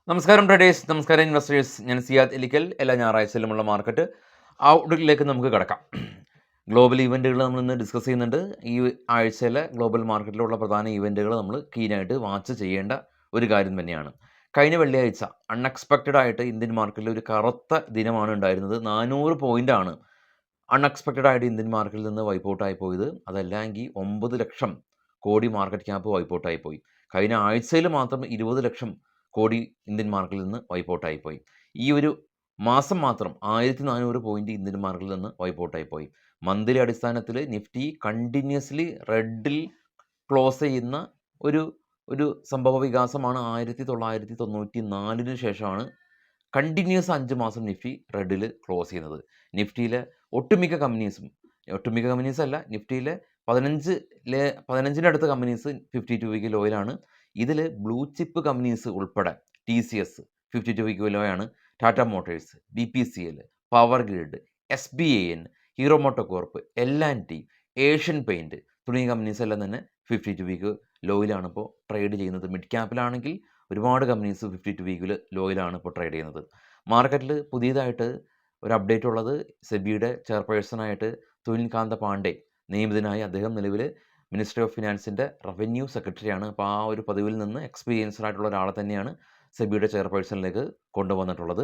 നമസ്കാരം ട്രേഡേഴ്സ്, നമസ്കാരം ഇൻവെസ്റ്റേഴ്സ്. ഞാൻ സിയാദ് എലിക്കൽ. എല്ലാ ഞായറാഴ്ചയിലുമുള്ള മാർക്കറ്റ് ഔട്ട്ലുക്കിലേക്ക് നമുക്ക് കിടക്കാം. ഗ്ലോബൽ ഇവൻറ്റുകൾ നമ്മളിന്ന് ഡിസ്കസ് ചെയ്യുന്നുണ്ട്. ഈ ആഴ്ചയിലെ ഗ്ലോബൽ മാർക്കറ്റിലുള്ള പ്രധാന ഇവൻറ്റുകൾ നമ്മൾ കീനായിട്ട് വാച്ച് ചെയ്യേണ്ട ഒരു കാര്യം തന്നെയാണ്. കഴിഞ്ഞ വെള്ളിയാഴ്ച അൺഎക്സ്പെക്റ്റഡ് ആയിട്ട് ഇന്ത്യൻ മാർക്കറ്റിൽ ഒരു കറുത്ത ദിനമാണ് ഉണ്ടായിരുന്നത്. 400 പോയിൻ്റാണ് അൺഎക്സ്പെക്റ്റഡ് ആയിട്ട് ഇന്ത്യൻ മാർക്കറ്റിൽ നിന്ന് വൈപ്പൗട്ടായി പോയത്. അതല്ലെങ്കിൽ 9 ലക്ഷം കോടി മാർക്കറ്റ് ക്യാപ്പ് വൈപ്പൗട്ടായി പോയി. കഴിഞ്ഞ ആഴ്ചയിൽ മാത്രം 20 ലക്ഷം കോടി ഇന്ത്യൻ മാർക്കറ്റിൽ നിന്ന് വൈപ്പൗട്ടായി പോയി. ഈ ഒരു മാസം മാത്രം 1400 പോയിന്റ് ഇന്ത്യൻ മാർക്കറ്റിൽ നിന്ന് വൈപ്പൗട്ടായി പോയി. മന്ത്ലി അടിസ്ഥാനത്തിൽ നിഫ്റ്റി കണ്ടിന്യൂസ്ലി റെഡിൽ ക്ലോസ് ചെയ്യുന്ന ഒരു ഒരു സംഭവ വികാസമാണ്. 1994 ശേഷമാണ് കണ്ടിന്യൂസ് 5 മാസം നിഫ്റ്റി റെഡിൽ ക്ലോസ് ചെയ്യുന്നത്. നിഫ്റ്റിയിലെ ഒട്ടുമിക്ക കമ്പനീസ് അല്ല, നിഫ്റ്റിയിലെ 15-ൻ്റെ അടുത്ത കമ്പനീസ് 52 വീക്ക് ലോയിലാണ്. ഇതിൽ ബ്ലൂ ചിപ്പ് കമ്പനീസ് ഉൾപ്പെടെ TCS 52 വീക്ക് ലോയാണ്, Tata motors, BPCL, power grid, SBAN, Hero MotoCorp, L&T, Asian paint തുടങ്ങിയ കമ്പനീസ് എല്ലാം തന്നെ 52 വീക്ക് ലോയിലാണ് ഇപ്പോൾ ട്രേഡ് ചെയ്യുന്നത്. മിഡ് ക്യാപ്പിലാണെങ്കിൽ ഒരുപാട് കമ്പനീസ് 52 വീക്കിൽ ലോയിലാണ് ഇപ്പോൾ ട്രേഡ് ചെയ്യുന്നത്. മാർക്കറ്റിൽ പുതിയതായിട്ട് ഒരു അപ്ഡേറ്റ് ഉള്ളത്, സെബിയുടെ ചെയർപേഴ്സണായിട്ട് തുനിൽ കാന്ത പാണ്ഡെ നിയമിതനായി. അദ്ദേഹം നിലവിൽ മിനിസ്ട്രി ഓഫ് ഫിനാൻസിൻ്റെ റവന്യൂ സെക്രട്ടറിയാണ്. അപ്പോൾ ആ ഒരു പദവിയിൽ നിന്ന് എക്സ്പീരിയൻസ്ഡ് ആയിട്ടുള്ള ഒരാളെ തന്നെയാണ് സെബിയുടെ ചെയർപേഴ്സണിലേക്ക് കൊണ്ടുവന്നിട്ടുള്ളത്.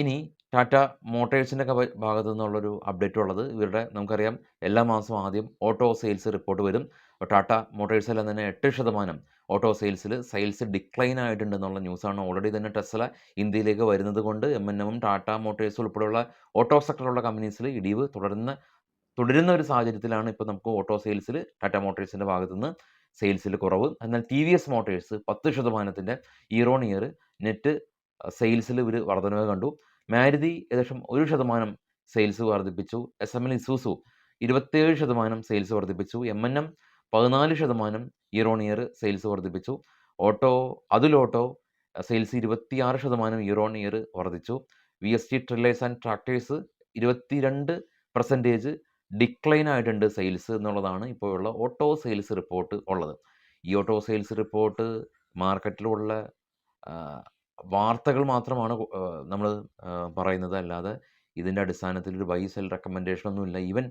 ഇനി ടാറ്റ മോട്ടേഴ്സിൻ്റെ ഭാഗത്തു നിന്നുള്ളൊരു അപ്ഡേറ്റ് ഉള്ളത്, ഇവരുടെ നമുക്കറിയാം എല്ലാ മാസവും ആദ്യം ഓട്ടോ സെയിൽസ് റിപ്പോർട്ട് വരും. അപ്പോൾ ടാറ്റ മോട്ടേഴ്സിലെല്ലാം തന്നെ 8% ഓട്ടോ സെയിൽസ് ഡിക്ലൈൻ ആയിട്ടുണ്ടെന്നുള്ള ന്യൂസാണ്. ഓൾറെഡി തന്നെ ടെസ്ല ഇന്ത്യയിലേക്ക് വരുന്നത് കൊണ്ട് M&Mഉം ടാറ്റ മോട്ടേഴ്സ് ഉൾപ്പെടെയുള്ള ഓട്ടോ സെക്ടറുള്ള കമ്പനീസിൽ ഇടിവ് തുടരുന്ന ഒരു സാഹചര്യത്തിലാണ് ഇപ്പോൾ നമുക്ക് ഓട്ടോ സെയിൽസിൽ ടാറ്റ മോട്ടോഴ്സിൻ്റെ ഭാഗത്തുനിന്ന് സെയിൽസിൽ കുറവ്. എന്നാൽ TVS motors 10% year on year net സെയിൽസിൽ ഒരു വർധനവ് കണ്ടു. മാരുതി ഏകദേശം 1% സെയിൽസ് വർദ്ധിപ്പിച്ചു. SML ഇസൂസു 27% സെയിൽസ് വർദ്ധിപ്പിച്ചു. M&M 14% year on year sales വർദ്ധിപ്പിച്ചു. Atul auto sales 26% year on year വർദ്ധിച്ചു. VST Tillers and Tractors 22% decline ആയിട്ടുണ്ട് സെയിൽസ് എന്നുള്ളതാണ് ഇപ്പോഴുള്ള ഓട്ടോ സെയിൽസ് റിപ്പോർട്ട് ഉള്ളത്. ഈ ഓട്ടോ സെയിൽസ് റിപ്പോർട്ട് മാർക്കറ്റിലുള്ള വാർത്തകൾ മാത്രമാണ് നമ്മൾ പറയുന്നത്, അല്ലാതെ ഇതിൻ്റെ അടിസ്ഥാനത്തിൽ ഒരു ബൈ സെൽ റെക്കമെൻഡേഷൻ ഒന്നുമില്ല. ഈവൻ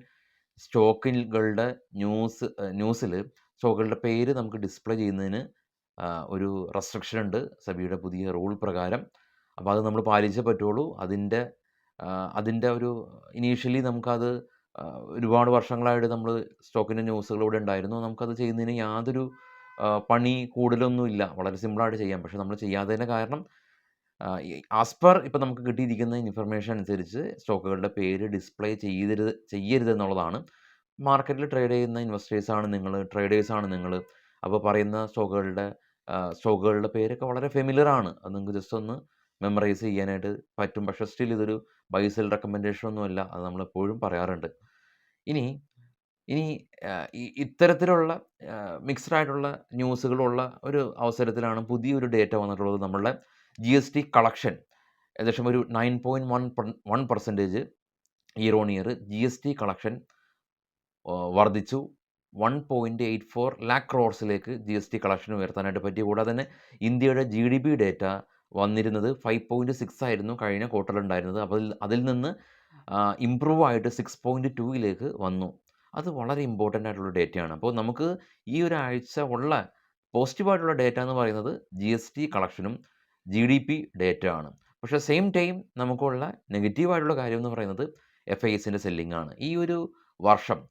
സ്റ്റോക്കുകളുടെ ന്യൂസിൽ സ്റ്റോക്കുകളുടെ പേര് നമുക്ക് ഡിസ്പ്ലേ ചെയ്യുന്നതിന് ഒരു റെസ്ട്രിക്ഷൻ ഉണ്ട് സെബിയുടെ പുതിയ റൂൾ പ്രകാരം. അപ്പോൾ അത് നമ്മൾ പാലിച്ചേ പറ്റുള്ളൂ. അതിൻ്റെ ഒരു ഇനീഷ്യലി നമുക്കത് ഒരുപാട് വർഷങ്ങളായിട്ട് നമ്മൾ സ്റ്റോക്കിൻ്റെ ന്യൂസുകളിലൂടെ ഉണ്ടായിരുന്നു. നമുക്കത് ചെയ്യുന്നതിന് യാതൊരു പണി കൂടുതലൊന്നുമില്ല, വളരെ സിമ്പിളായിട്ട് ചെയ്യാം. പക്ഷേ നമ്മൾ ചെയ്യാത്തതിൻ്റെ കാരണം ആസ് പെർ ഇപ്പോൾ നമുക്ക് കിട്ടിയിരിക്കുന്ന ഇൻഫർമേഷൻ അനുസരിച്ച് സ്റ്റോക്കുകളുടെ പേര് ഡിസ്പ്ലേ ചെയ്യരുതെന്നുള്ളതാണ്. മാർക്കറ്റിൽ ട്രേഡ് ചെയ്യുന്ന ട്രേഡേഴ്സാണ് നിങ്ങൾ. അപ്പോൾ പറയുന്ന സ്റ്റോക്കുകളുടെ പേരൊക്കെ വളരെ ഫെമിലിയർ ആണ്. അത് നിങ്ങൾക്ക് ജസ്റ്റ് ഒന്ന് മെമ്മറൈസ് ചെയ്യാനായിട്ട് പറ്റും. പക്ഷേ സ്റ്റിൽ ഇതൊരു ബൈ സെൽ റെക്കമെൻഡേഷൻ ഒന്നുമല്ല, അത് നമ്മളെപ്പോഴും പറയാറുണ്ട്. ഇനി ഇത്തരത്തിലുള്ള മിക്സ്ഡ് ആയിട്ടുള്ള ന്യൂസുകളുള്ള ഒരു അവസരത്തിലാണ് പുതിയൊരു ഡേറ്റ വന്നിട്ടുള്ളത്. നമ്മളുടെ GST കളക്ഷൻ ഏകദേശം ഒരു 9.1% year on year GST collection വർദ്ധിച്ചു. 1.84 lakh crores GST കളക്ഷൻ ഉയർത്താനായിട്ട് പറ്റി. കൂടാതെ തന്നെ ഇന്ത്യയുടെ GDP ഡേറ്റ വന്നിരുന്നത് 5.6 ആയിരുന്നു കഴിഞ്ഞ ക്വാർട്ടറിൽ ഉണ്ടായിരുന്നത്. അപ്പോൾ അതിൽ നിന്ന് ഇമ്പ്രൂവ് ആയിട്ട് 6.2 വന്നു. അത് വളരെ ഇമ്പോർട്ടൻ്റ് ആയിട്ടുള്ള ഡേറ്റയാണ്. അപ്പോൾ നമുക്ക് ഈ ഒരാഴ്ച ഉള്ള പോസിറ്റീവായിട്ടുള്ള ഡേറ്റ എന്ന് പറയുന്നത് GST കളക്ഷനും GDP ഡേറ്റ ആണ്. പക്ഷേ സെയിം ടൈം നമുക്കുള്ള നെഗറ്റീവായിട്ടുള്ള കാര്യം എന്ന് പറയുന്നത് FISൻ്റെ സെല്ലിംഗ് ആണ്. ഈ ഒരു വർഷം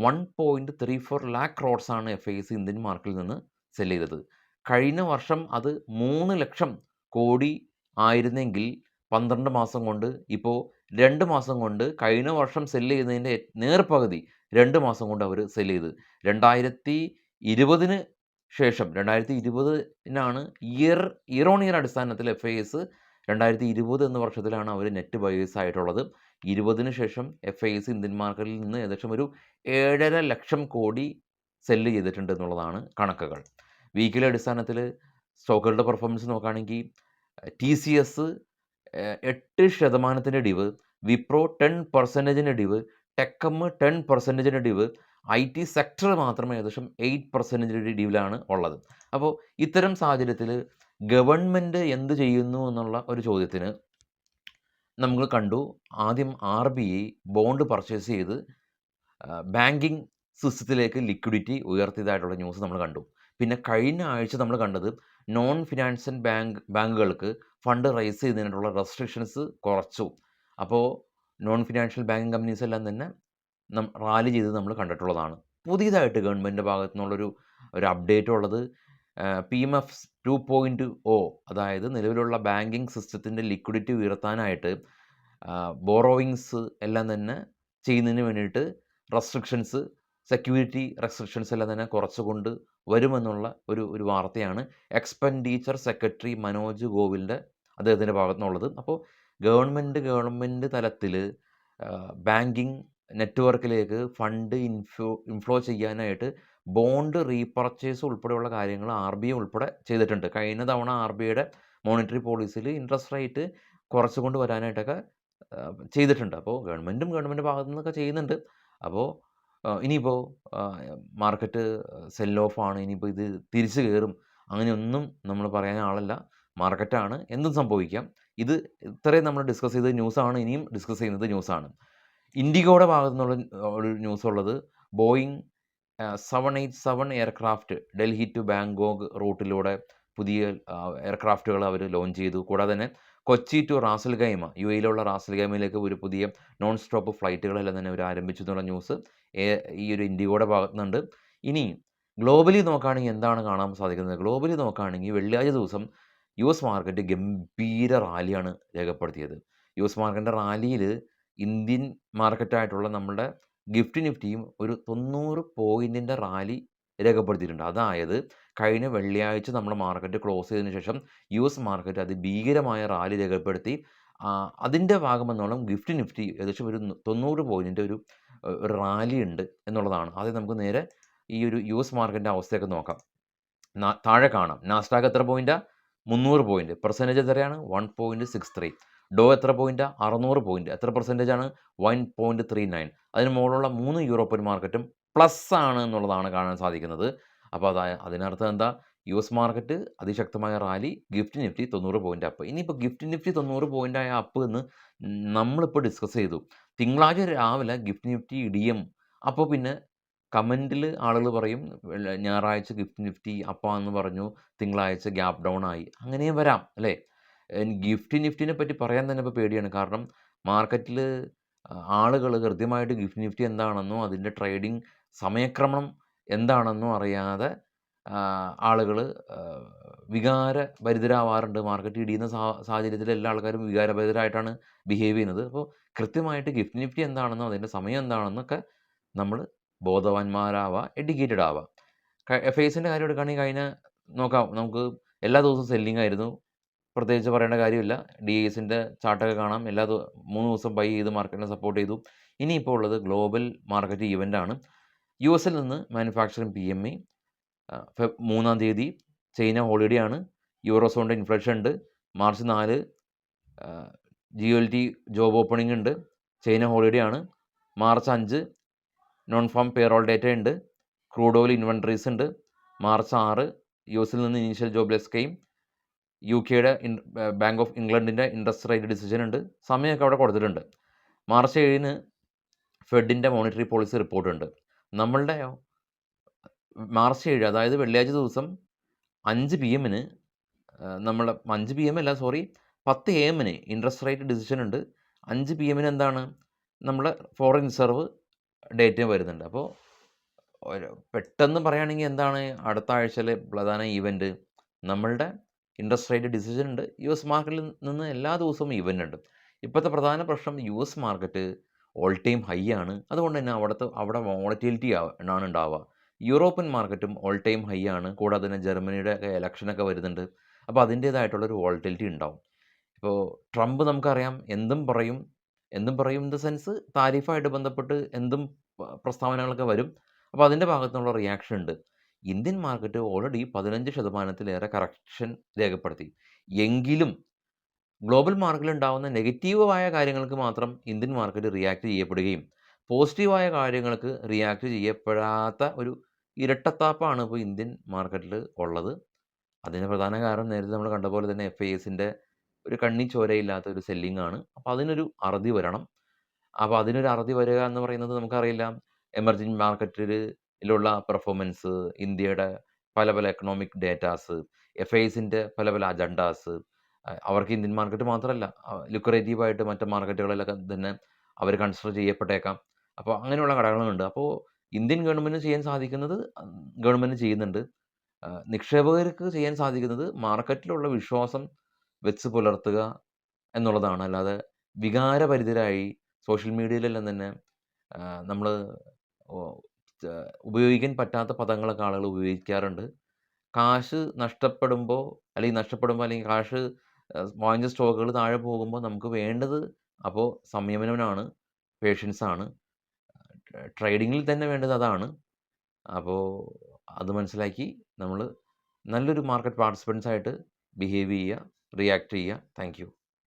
1.34 lakh crores ആണ് FIS ഇന്ത്യൻ മാർക്കറ്റിൽ നിന്ന് സെല് ചെയ്തത്. കഴിഞ്ഞ വർഷം അത് 3 ലക്ഷം കോടി ആയിരുന്നെങ്കിൽ 12 മാസം കൊണ്ട് ഇപ്പോൾ 2 മാസം കൊണ്ട് കഴിഞ്ഞ വർഷം സെല് ചെയ്യുന്നതിൻ്റെ നേർപകുതി 2 മാസം കൊണ്ട് അവർ സെല് ചെയ്ത്. 2020 ശേഷം 2020 ഇയർ ഓൺ ഇയർ അടിസ്ഥാനത്തിൽ FIS 2020 എന്ന വർഷത്തിലാണ് അവർ നെറ്റ് ബയേഴ്സ് ആയിട്ടുള്ളത്. 20 ശേഷം FIS ഇന്ത്യൻ മാർക്കറ്റിൽ നിന്ന് ഏകദേശം ഒരു 7.5 ലക്ഷം കോടി സെല്ല് ചെയ്തിട്ടുണ്ട് എന്നുള്ളതാണ് കണക്കുകൾ. വീക്കിലി അടിസ്ഥാനത്തിൽ സ്റ്റോക്കുകളുടെ പെർഫോമൻസ് നോക്കുകയാണെങ്കിൽ TCS 8% ഡിവ്, വിപ്രോ 10% ഡിവ്, ടെക്കം 10% ഡിവ്, IT സെക്ടർ മാത്രം ഏകദേശം 8% ഡിവിലാണ് ഉള്ളത്. അപ്പോൾ ഇത്തരം സാഹചര്യത്തിൽ ഗവൺമെൻറ് എന്ത് ചെയ്യുന്നു എന്നുള്ള ഒരു ചോദ്യത്തിന് നമ്മൾ കണ്ടു, ആദ്യം RBI ബോണ്ട് പർച്ചേസ് ചെയ്ത് ബാങ്കിങ് സിസ്റ്റത്തിലേക്ക് ലിക്വിഡിറ്റി ഉയർത്തിയതായിട്ടുള്ള ന്യൂസ് നമ്മൾ കണ്ടു. പിന്നെ കഴിഞ്ഞ ആഴ്ച നമ്മൾ കണ്ടത് നോൺ ഫിനാൻഷ്യൽ ബാങ്കുകൾക്ക് ഫണ്ട് റൈസ് ചെയ്യുന്നതിനുള്ള റെസ്ട്രിക്ഷൻസ് കുറച്ചു. അപ്പോൾ നോൺ ഫിനാൻഷ്യൽ ബാങ്കിങ് കമ്പനീസ് എല്ലാം തന്നെ റാലി ചെയ്ത് നമ്മൾ കണ്ടിട്ടുള്ളതാണ്. പുതിയതായിട്ട് ഗവൺമെൻറ്റിൻ്റെ ഭാഗത്തു നിന്നുള്ളൊരു അപ്ഡേറ്റ് ഉള്ളത് PMF 2.0, അതായത് നിലവിലുള്ള ബാങ്കിങ് സിസ്റ്റത്തിൻ്റെ ലിക്വിഡിറ്റി ഉയർത്താനായിട്ട് ബോറോവിങ്സ് എല്ലാം തന്നെ ചെയ്യുന്നതിന് വേണ്ടിയിട്ട് റെസ്ട്രിക്ഷൻസ്, സെക്യൂരിറ്റി റെസ്ട്രിക്ഷൻസ് എല്ലാം തന്നെ കുറച്ചുകൊണ്ട് വരുമെന്നുള്ള ഒരു വാർത്തയാണ് എക്സ്പെൻഡിച്ചർ സെക്രട്ടറി മനോജ് ഗോവിലിൻ്റെ അദ്ദേഹത്തിൻ്റെ ഭാഗത്തു നിന്നുള്ളത്. അപ്പോൾ ഗവൺമെൻറ് തലത്തിൽ ബാങ്കിങ് നെറ്റ്വർക്കിലേക്ക് ഫണ്ട് ഇൻഫ്ലോ ചെയ്യാനായിട്ട് ബോണ്ട് റീപർച്ചേസ് ഉൾപ്പെടെയുള്ള കാര്യങ്ങൾ RBI ഉൾപ്പെടെ ചെയ്തിട്ടുണ്ട്. കഴിഞ്ഞ തവണ RBIയുടെ മോണിറ്ററി പോളിസിയിൽ ഇൻട്രസ്റ്റ് റേറ്റ് കുറച്ചുകൊണ്ട് വരാനായിട്ടൊക്കെ ചെയ്തിട്ടുണ്ട്. അപ്പോൾ ഗവൺമെൻറ് ഭാഗത്തു നിന്നൊക്കെ ചെയ്യുന്നുണ്ട്. അപ്പോൾ ഇനിയിപ്പോൾ മാർക്കറ്റ് സെൽ ഓഫ് ആണ്, ഇനിയിപ്പോൾ ഇത് തിരിച്ചു കയറും, അങ്ങനെയൊന്നും നമ്മൾ പറയാൻ ആളല്ല. മാർക്കറ്റാണ്, എന്തും സംഭവിക്കാം. ഇത് ഇത്രയും നമ്മൾ ഡിസ്കസ് ചെയ്ത ന്യൂസാണ്, ഇനിയും ഡിസ്കസ് ചെയ്യുന്നത് ന്യൂസാണ്. ഇൻഡിഗോയുടെ ഭാഗത്തു നിന്നുള്ള ഒരു ന്യൂസ് ഉള്ളത്, Boeing 787 aircraft Delhi to Bangkok റൂട്ടിലൂടെ പുതിയ എയർക്രാഫ്റ്റുകൾ അവർ ലോഞ്ച് ചെയ്തു. കൂടാതെ തന്നെ കൊച്ചി ടു റാസൽഖൈമ, UAEയിലുള്ള റാസൽഖൈമയിലേക്ക് ഒരു പുതിയ നോൺ സ്റ്റോപ്പ് ഫ്ലൈറ്റുകളെല്ലാം തന്നെ അവർ ആരംഭിച്ചു എന്നുള്ള ന്യൂസ് ഈ ഒരു ഇൻഡിഗോയുടെ ഭാഗത്തു നിന്നുണ്ട്. ഇനി ഗ്ലോബലി നോക്കുകയാണെങ്കിൽ എന്താണ് കാണാൻ സാധിക്കുന്നത്? ഗ്ലോബലി നോക്കുകയാണെങ്കിൽ വെള്ളിയാഴ്ച ദിവസം US മാർക്കറ്റ് ഗംഭീര റാലിയാണ് രേഖപ്പെടുത്തിയത്. US മാർക്കറ്റിൻ്റെ റാലിയിൽ ഇന്ത്യൻ മാർക്കറ്റായിട്ടുള്ള നമ്മുടെ ഗിഫ്റ്റ് നിഫ്റ്റിയും ഒരു 90 പോയിൻറ്റിൻ്റെ റാലി രേഖപ്പെടുത്തിയിട്ടുണ്ട്. അതായത് കഴിഞ്ഞ വെള്ളിയാഴ്ച നമ്മുടെ മാർക്കറ്റ് ക്ലോസ് ചെയ്തതിന് ശേഷം US മാർക്കറ്റ് അതിഭീകരമായ റാലി രേഖപ്പെടുത്തി. അതിൻ്റെ ഭാഗമെന്നോളം ഗിഫ്റ്റ് നിഫ്റ്റി ഏകദേശം ഒരു 90 പോയിൻറ്റിൻ്റെ ഒരു റാലി ഉണ്ട് എന്നുള്ളതാണ്. ആദ്യം നമുക്ക് നേരെ ഈ ഒരു US മാർക്കറ്റിൻ്റെ അവസ്ഥയൊക്കെ നോക്കാം. താഴെ കാണാം, നാസ്ഡാക്ക് എത്ര പോയിൻറ്റാ? 300 പോയിൻറ്റ്. പെർസെൻറ്റേജ് എത്രയാണ്? 1.63. ഡോ എത്ര പോയിൻറ്റാ? 600 പോയിൻറ്റ്. എത്ര പെർസെൻറ്റേജ് ആണ്? 1.39. അതിന് മുകളിലുള്ള 3 യൂറോപ്യൻ മാർക്കറ്റും പ്ലസ് ആണ് എന്നുള്ളതാണ് കാണാൻ സാധിക്കുന്നത്. അപ്പോൾ അതിനർത്ഥം എന്താ? US മാർക്കറ്റ് അതിശക്തമായ rally, gift Nifty 90 point up. ഇനിയിപ്പോൾ ഗിഫ്റ്റ് നിഫ്റ്റി 90 പോയിൻറ്റായ അപ്പ് എന്ന് നമ്മളിപ്പോൾ ഡിസ്കസ് ചെയ്തു. തിങ്കളാഴ്ച രാവിലെ ഗിഫ്റ്റ് നിഫ്റ്റി ഇടിയും. അപ്പോൾ പിന്നെ കമൻറ്റിൽ ആളുകൾ പറയും ഞായറാഴ്ച ഗിഫ്റ്റ് നിഫ്റ്റി അപ്പാന്ന് പറഞ്ഞു, തിങ്കളാഴ്ച ഗ്യാപ്പ് ഡൗൺ ആയി. അങ്ങനെയും വരാം അല്ലേ? ഗിഫ്റ്റ് നിഫ്റ്റിനെ പറ്റി പറയാൻ തന്നെ ഇപ്പോൾ പേടിയാണ്. കാരണം മാർക്കറ്റിൽ ആളുകൾ കൃത്യമായിട്ട് ഗിഫ്റ്റ് നിഫ്റ്റി എന്താണെന്നോ അതിൻ്റെ ട്രേഡിംഗ് സമയക്രമം എന്താണെന്നോ അറിയാതെ ആളുകൾ വികാരഭരിതരാവാറുണ്ട്. മാർക്കറ്റ് ഇടിയുന്ന സാഹചര്യത്തിൽ എല്ലാ ആൾക്കാരും വികാരഭരിതരായിട്ടാണ് ബിഹേവ് ചെയ്യുന്നത്. അപ്പോൾ കൃത്യമായിട്ട് ഗിഫ്റ്റ് നിഫ്റ്റി എന്താണെന്നോ അതിൻ്റെ സമയം എന്താണെന്നൊക്കെ നമ്മൾ ബോധവാന്മാരാവുക, എഡ്യൂക്കേറ്റഡ് ആവുക. FISൻ്റെ കാര്യം എടുക്കുകയാണെങ്കിൽ നോക്കാം, നമുക്ക് എല്ലാ ദിവസവും സെല്ലിംഗ് ആയിരുന്നു, പ്രത്യേകിച്ച് പറയേണ്ട കാര്യമില്ല. DISൻ്റെ ചാർട്ടൊക്കെ കാണാം, 3 ദിവസം ബൈ ചെയ്ത് മാർക്കറ്റിനെ സപ്പോർട്ട് ചെയ്തു. ഇനിയിപ്പോൾ ഉള്ളത് ഗ്ലോബൽ മാർക്കറ്റ് ഇവൻ്റാണ്. US നിന്ന് മാനുഫാക്ചറിങ് PMI 3-ാം തീയതി, ചൈന ഹോളിഡേ ആണ്, യൂറോസോണിൻ്റെ ഇൻഫ്ലേഷൻ ഉണ്ട്, മാർച്ച് 4 GLT ജോബ് ഓപ്പണിംഗ് ഉണ്ട്, ചൈന ഹോളിഡേ ആണ്, March 5 non farm payroll data ഉണ്ട്, ക്രൂഡ് ഓയിൽ ഇൻവെൻട്രീസ് ഉണ്ട്, മാർച്ച് 6 US നിന്ന് ഇനീഷ്യൽ ജോബ്ലെസ് സ്കീം, UKയുടെ ബാങ്ക് ഓഫ് ഇംഗ്ലണ്ടിൻ്റെ ഇൻട്രസ്റ്റ് റേറ്റ് ഡിസിഷൻ ഉണ്ട്, സമയമൊക്കെ അവിടെ കൊടുത്തിട്ടുണ്ട്. മാർച്ച് 7 ഫെഡിൻ്റെ മോണിറ്ററി പോളിസി റിപ്പോർട്ടുണ്ട്. നമ്മളുടെയോ മാർച്ച് 7, അതായത് വെള്ളിയാഴ്ച ദിവസം 5 PM നമ്മൾ 5 PM അല്ല, 10 AM ഇൻട്രസ്റ്റ് റേറ്റ് ഡിസിഷൻ ഉണ്ട്. 5 PM എന്താണ്? നമ്മുടെ ഫോറിൻ റിസർവ് ഡേറ്റ് വരുന്നുണ്ട്. അപ്പോൾ പെട്ടെന്ന് പറയുകയാണെങ്കിൽ എന്താണ് അടുത്ത ആഴ്ചയിലെ പ്രധാന ഈവൻറ്റ്? നമ്മളുടെ ഇൻട്രസ്റ്റ് റേറ്റ് ഡിസിഷൻ ഉണ്ട്. US മാർക്കറ്റിൽ നിന്ന് എല്ലാ ദിവസവും ഈവൻ്റ് ഉണ്ട്. ഇപ്പോഴത്തെ പ്രധാന പ്രശ്നം US market all time high ആണ്. അതുകൊണ്ട് തന്നെ അവിടെ വോളറ്റിലിറ്റി ആണ് ഉണ്ടാവുക. യൂറോപ്യൻ മാർക്കറ്റും ഓൾ ടൈം ഹൈ ആണ്. കൂടാതെ തന്നെ ജർമ്മനിയുടെ ഇലക്ഷനൊക്കെ വരുന്നുണ്ട്. അപ്പോൾ അതിൻ്റേതായിട്ടുള്ളൊരു വോളറ്റിലിറ്റി ഉണ്ടാവും. ഇപ്പോൾ ട്രംപ് നമുക്കറിയാം എന്തും പറയും ഇൻ ദ സെൻസ് താരിഫായിട്ട് ബന്ധപ്പെട്ട് എന്തും പ്രസ്താവനകളൊക്കെ വരും. അപ്പോൾ അതിൻ്റെ ഭാഗത്തുനിന്നുള്ള റിയാക്ഷൻ ഉണ്ട്. ഇന്ത്യൻ മാർക്കറ്റ് ഓൾറെഡി 15% കറക്ഷൻ രേഖപ്പെടുത്തി. എങ്കിലും ഗ്ലോബൽ മാർക്കറ്റിൽ ഉണ്ടാകുന്ന നെഗറ്റീവായ കാര്യങ്ങൾക്ക് മാത്രം ഇന്ത്യൻ മാർക്കറ്റ് റിയാക്ട് ചെയ്യപ്പെടുകയും പോസിറ്റീവായ കാര്യങ്ങൾക്ക് റിയാക്ട് ചെയ്യപ്പെടാത്ത ഒരു ഇരട്ടത്താപ്പാണ് ഇപ്പോൾ ഇന്ത്യൻ മാർക്കറ്റിൽ ഉള്ളത്. അതിന് പ്രധാന കാരണം നേരത്തെ നമ്മൾ കണ്ട പോലെ തന്നെ FISന്റെ ഒരു കണ്ണി ചോരയില്ലാത്ത ഒരു സെല്ലിംഗ് ആണ്. അപ്പോൾ അതിനൊരു അറുതി വരണം. അപ്പോൾ അതിനൊരു അറുതി വരിക എന്ന് പറയുന്നത് നമുക്കറിയില്ല. എമർജിംഗ് മാർക്കറ്റിലുള്ള പെർഫോമൻസ്, ഇന്ത്യയുടെ പല പല എക്കണോമിക് ഡേറ്റാസ്, FISന്റെ പല പല അജണ്ടാസ്, അവർക്ക് ഇന്ത്യൻ മാർക്കറ്റ് മാത്രമല്ല, ലുക്രേറ്റീവ് ആയിട്ട് മറ്റ് മാർക്കറ്റുകളിലൊക്കെ തന്നെ അവർ കൺസിഡർ ചെയ്യപ്പെട്ടേക്കാം. അപ്പോൾ അങ്ങനെയുള്ള ഘടകങ്ങളുണ്ട്. അപ്പോൾ ഇന്ത്യൻ ഗവൺമെന്റിന് ചെയ്യാൻ സാധിക്കുന്നത് ഗവൺമെന്റ് ചെയ്യുന്നുണ്ട്. നിക്ഷേപകർക്ക് ചെയ്യാൻ സാധിക്കുന്നത് മാർക്കറ്റിലുള്ള വിശ്വാസം വെച്ച് പുലർത്തുക എന്നുള്ളതാണ്. അല്ലാതെ വികാരഭരിതരായി സോഷ്യൽ മീഡിയയിലെല്ലാം തന്നെ നമ്മൾ ഉപയോഗിക്കാൻ പറ്റാത്ത പദങ്ങളൊക്കെ ആളുകൾ ഉപയോഗിക്കാറുണ്ട്. കാശ് നഷ്ടപ്പെടുമ്പോൾ അല്ലെങ്കിൽ കാശ് വാങ്ങിച്ച സ്റ്റോക്കുകൾ താഴെ പോകുമ്പോൾ നമുക്ക് വേണ്ടത് അപ്പോൾ സംയമനമാണ്, പേഷ്യൻസ് ആണ്. ട്രേഡിങ്ങിൽ തന്നെ വേണ്ടത് അതാണ്. അപ്പോൾ അത് മനസ്സിലാക്കി നമ്മൾ നല്ലൊരു മാർക്കറ്റ് പാർട്ടിസിപ്പൻസ് ആയിട്ട് ബിഹേവ് ചെയ്യുക, റിയാക്ട് ചെയ്യുക. Thank you.